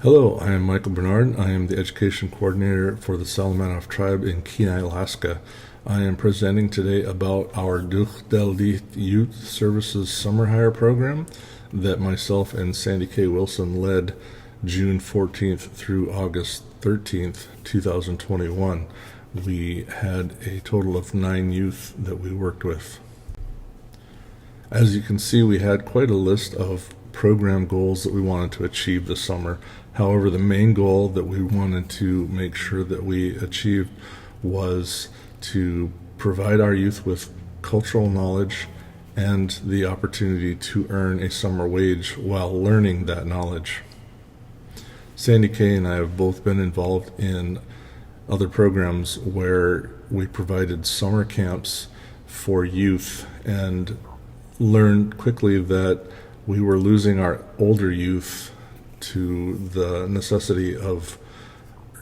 Hello, I am Michael Bernard. I am the Education Coordinator for the Salamatof tribe in Kenai, Alaska. I am presenting today about our Duhdeldiht Youth Services Summer Hire Program that myself and Sandy K. Wilson led June 14th through August 13th, 2021. We had a total of 9 youth that we worked with. As you can see, we had quite a list of program goals that we wanted to achieve this summer. However, the main goal that we wanted to make sure that we achieved was to provide our youth with cultural knowledge and the opportunity to earn a summer wage while learning that knowledge. Sandy Kay and I have both been involved in other programs where we provided summer camps for youth and learned quickly that we were losing our older youth to the necessity of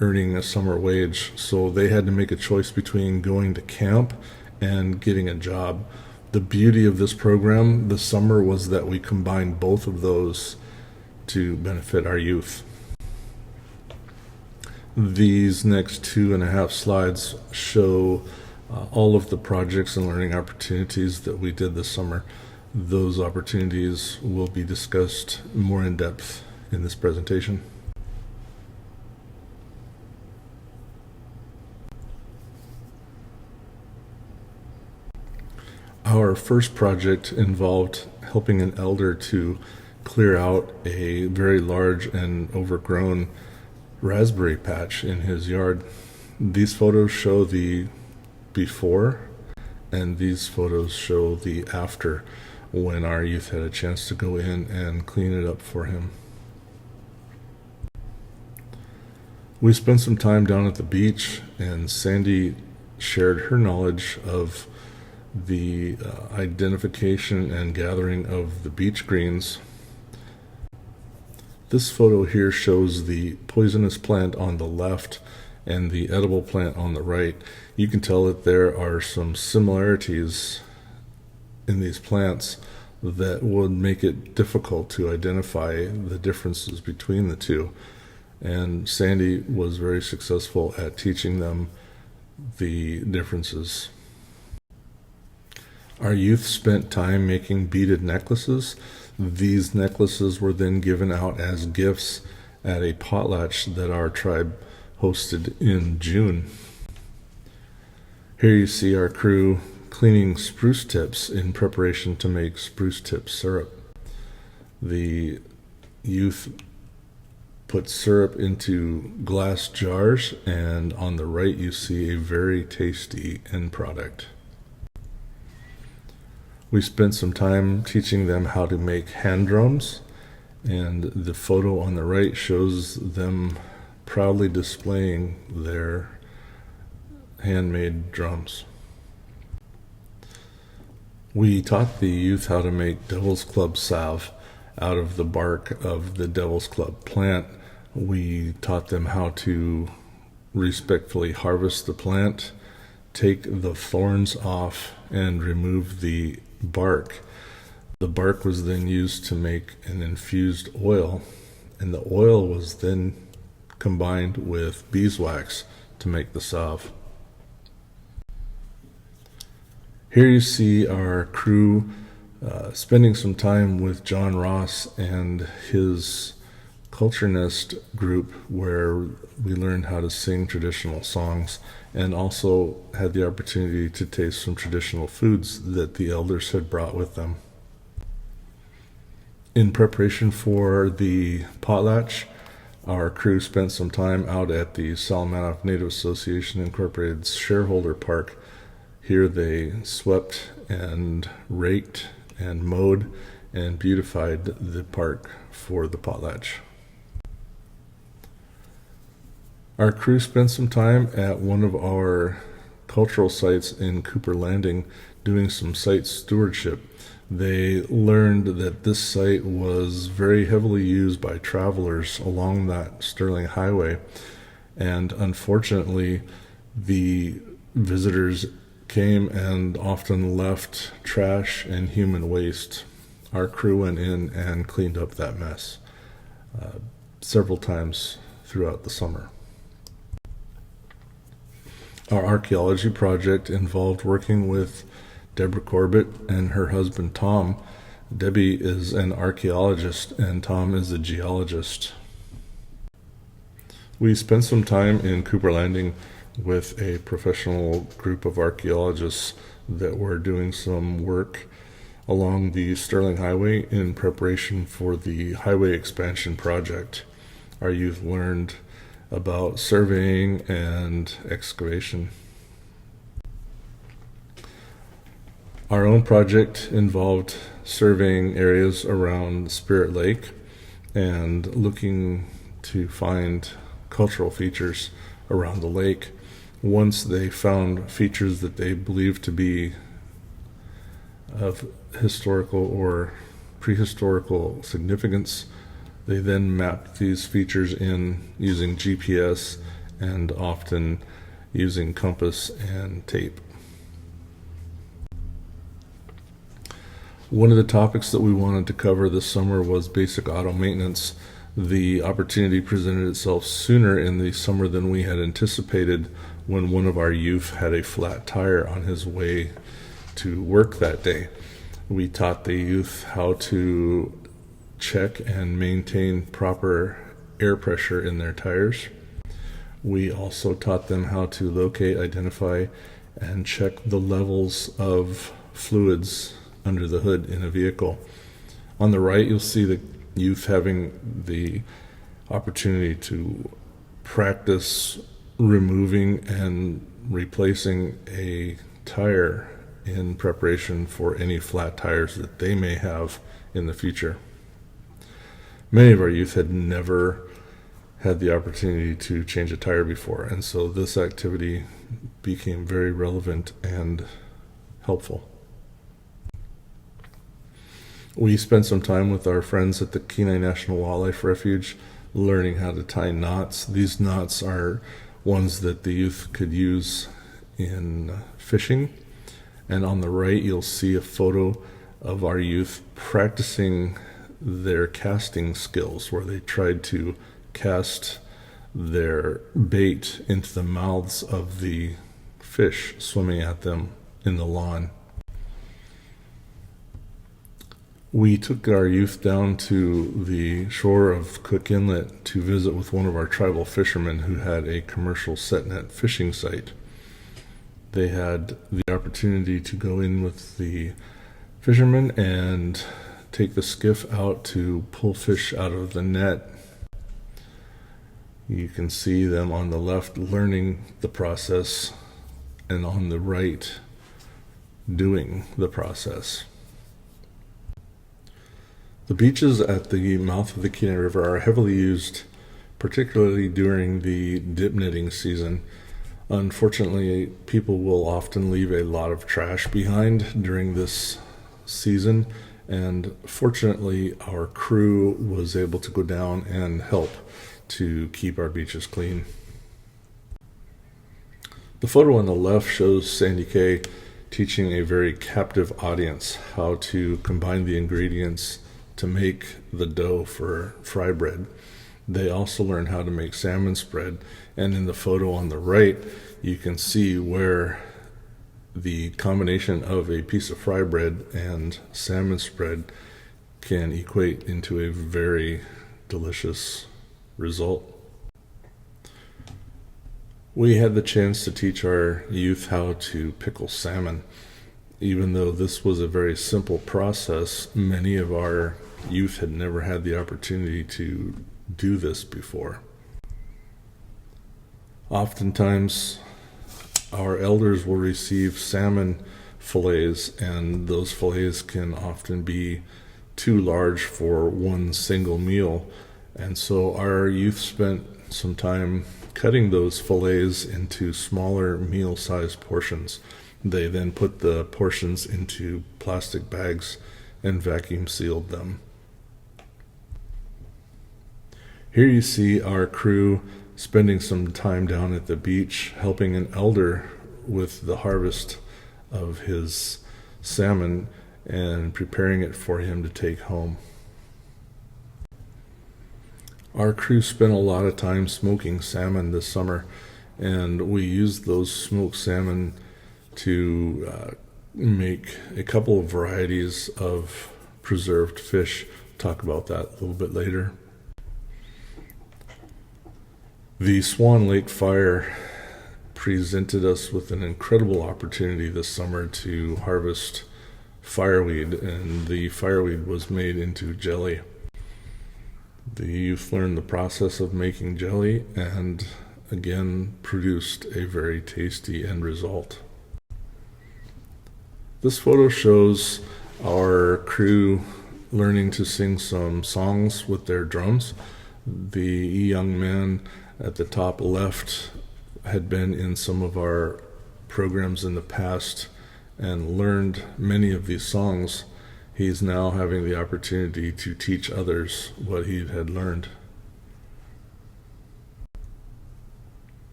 earning a summer wage, so they had to make a choice between going to camp and getting a job. The beauty of this program this summer was that we combined both of those to benefit our youth. These next 2.5 slides show all of the projects and learning opportunities that we did this summer. Those opportunities will be discussed more in depth in this presentation. Our first project involved helping an elder to clear out a very large and overgrown raspberry patch in his yard. These photos show the before, and these photos show the after, when our youth had a chance to go in and clean it up for him. We spent some time down at the beach, and Sandy shared her knowledge of the identification and gathering of the beach greens. This photo here shows the poisonous plant on the left and the edible plant on the right. You can tell that there are some similarities in these plants that would make it difficult to identify the differences between the two. And Sandy was very successful at teaching them the differences. Our youth spent time making beaded necklaces. These necklaces were then given out as gifts at a potlatch that our tribe hosted in June. Here you see our crew cleaning spruce tips in preparation to make spruce tip syrup. The youth put syrup into glass jars, and on the right you see a very tasty end product. We spent some time teaching them how to make hand drums, and the photo on the right shows them proudly displaying their handmade drums. We taught the youth how to make Devil's Club salve out of the bark of the Devil's Club plant. We taught them how to respectfully harvest the plant, take the thorns off, and remove the bark. The bark was then used to make an infused oil, and the oil was then combined with beeswax to make the salve. Here you see our crew spending some time with John Ross and his Culture Nest group, where we learned how to sing traditional songs and also had the opportunity to taste some traditional foods that the elders had brought with them. In preparation for the potlatch, our crew spent some time out at the Salamatof Native Association Incorporated Shareholder Park. Here they swept and raked and mowed and beautified the park for the potlatch. Our crew spent some time at one of our cultural sites in Cooper Landing doing some site stewardship. They learned that this site was very heavily used by travelers along that Sterling Highway, and unfortunately the visitors came and often left trash and human waste. Our crew went in and cleaned up that mess. several times throughout the summer. Our archaeology project involved working with Deborah Corbett and her husband Tom. Debbie is an archaeologist and Tom is a geologist. We spent some time in Cooper Landing with a professional group of archaeologists that were doing some work along the Sterling Highway in preparation for the highway expansion project. Our youth learned about surveying and excavation. Our own project involved surveying areas around Spirit Lake and looking to find cultural features around the lake. Once they found features that they believed to be of historical or prehistorical significance, they then mapped these features in using GPS and often using compass and tape. One of the topics that we wanted to cover this summer was basic auto maintenance. The opportunity presented itself sooner in the summer than we had anticipated when one of our youth had a flat tire on his way to work that day. We taught the youth how to check and maintain proper air pressure in their tires. We also taught them how to locate, identify, and check the levels of fluids under the hood in a vehicle. On the right, you'll see the youth having the opportunity to practice removing and replacing a tire in preparation for any flat tires that they may have in the future. Many of our youth had never had the opportunity to change a tire before, and so this activity became very relevant and helpful. We spent some time with our friends at the Kenai National Wildlife Refuge learning how to tie knots. These knots are ones that the youth could use in fishing. And on the right, you'll see a photo of our youth practicing their casting skills, where they tried to cast their bait into the mouths of the fish swimming at them in the lawn. We took our youth down to the shore of Cook Inlet to visit with one of our tribal fishermen who had a commercial set net fishing site. They had the opportunity to go in with the fishermen and take the skiff out to pull fish out of the net. You can see them on the left learning the process and on the right doing the process. The beaches at the mouth of the Kenai River are heavily used, particularly during the dip netting season. Unfortunately, people will often leave a lot of trash behind during this season, and fortunately our crew was able to go down and help to keep our beaches clean. The photo on the left shows Sandy Kay teaching a very captive audience how to combine the ingredients to make the dough for fry bread. They also learned how to make salmon spread, and in the photo on the right you can see where the combination of a piece of fry bread and salmon spread can equate into a very delicious result. We had the chance to teach our youth how to pickle salmon. Even though this was a very simple process, many of our youth had never had the opportunity to do this before. Oftentimes, our elders will receive salmon fillets, and those fillets can often be too large for one single meal. And so our youth spent some time cutting those fillets into smaller meal-sized portions. They then put the portions into plastic bags and vacuum sealed them. Here you see our crew spending some time down at the beach helping an elder with the harvest of his salmon and preparing it for him to take home. Our crew spent a lot of time smoking salmon this summer, and we used those smoked salmon to make a couple of varieties of preserved fish. Talk about that a little bit later. The Swan Lake fire presented us with an incredible opportunity this summer to harvest fireweed, and the fireweed was made into jelly. The youth learned the process of making jelly and again produced a very tasty end result. This photo shows our crew learning to sing some songs with their drums. The young man at the top left had been in some of our programs in the past and learned many of these songs. He's now having the opportunity to teach others what he had learned.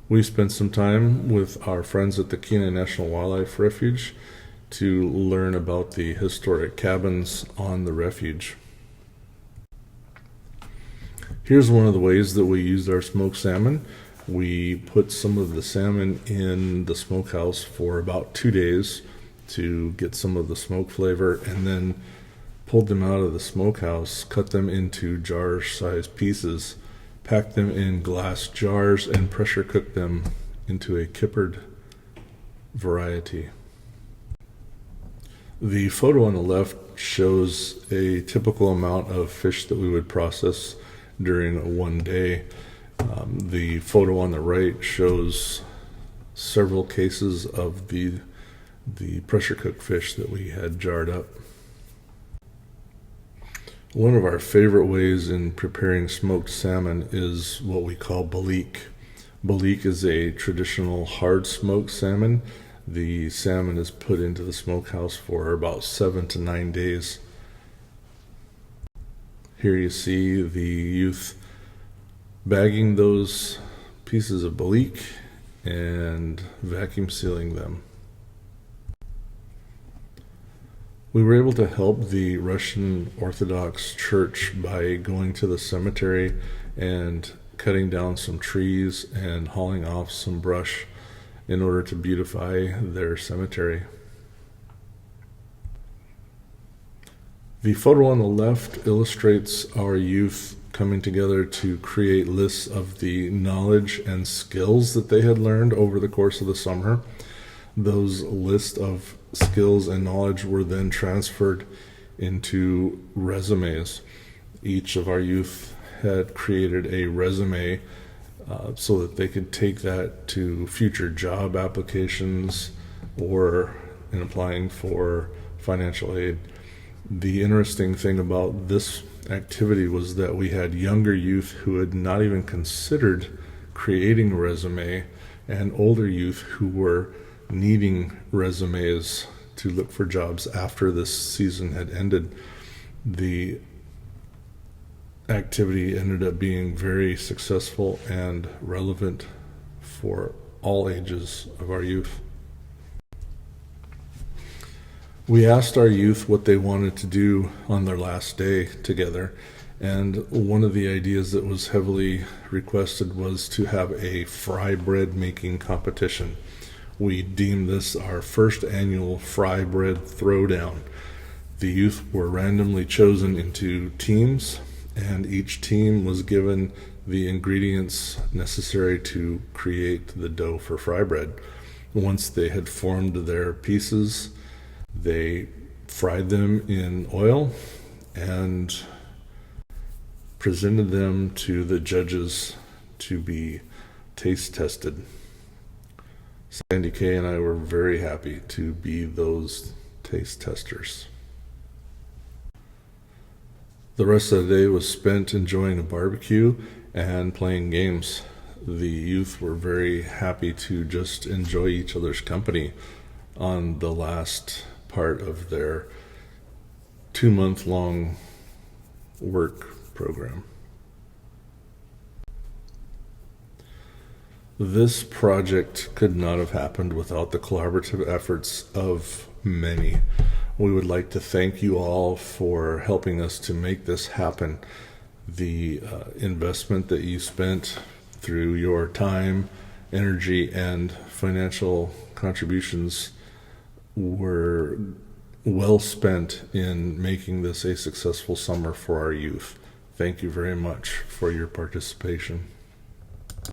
We spent some time with our friends at the Kenai National Wildlife Refuge to learn about the historic cabins on the refuge. Here's one of the ways that we used our smoked salmon. We put some of the salmon in the smokehouse for about 2 days to get some of the smoke flavor, and then pulled them out of the smokehouse, cut them into jar-sized pieces, packed them in glass jars, and pressure cooked them into a kippered variety. The photo on the left shows a typical amount of fish that we would process during one day. The photo on the right shows several cases of the pressure cooked fish that we had jarred up. One of our favorite ways in preparing smoked salmon is what we call balik. Balik is a traditional hard smoked salmon. The salmon is put into the smokehouse for about 7 to 9 days. Here you see the youth bagging those pieces of balik and vacuum sealing them. We were able to help the Russian Orthodox Church by going to the cemetery and cutting down some trees and hauling off some brush in order to beautify their cemetery. The photo on the left illustrates our youth coming together to create lists of the knowledge and skills that they had learned over the course of the summer. Those lists of skills and knowledge were then transferred into resumes. Each of our youth had created a resume so that they could take that to future job applications or in applying for financial aid. The interesting thing about this activity was that we had younger youth who had not even considered creating a resume, and older youth who were needing resumes to look for jobs after this season had ended. The activity ended up being very successful and relevant for all ages of our youth. We asked our youth what they wanted to do on their last day together, and one of the ideas that was heavily requested was to have a fry bread making competition. We deemed this our first annual fry bread throwdown. The youth were randomly chosen into teams, and each team was given the ingredients necessary to create the dough for fry bread. Once they had formed their pieces, they fried them in oil and presented them to the judges to be taste tested. Sandy Kay and I were very happy to be those taste testers. The rest of the day was spent enjoying a barbecue and playing games. The youth were very happy to just enjoy each other's company on the last part of their 2-month-long work program. This project could not have happened without the collaborative efforts of many. We would like to thank you all for helping us to make this happen. the investment that you spent through your time, energy, and financial contributions were well spent in making this a successful summer for our youth. Thank you very much for your participation.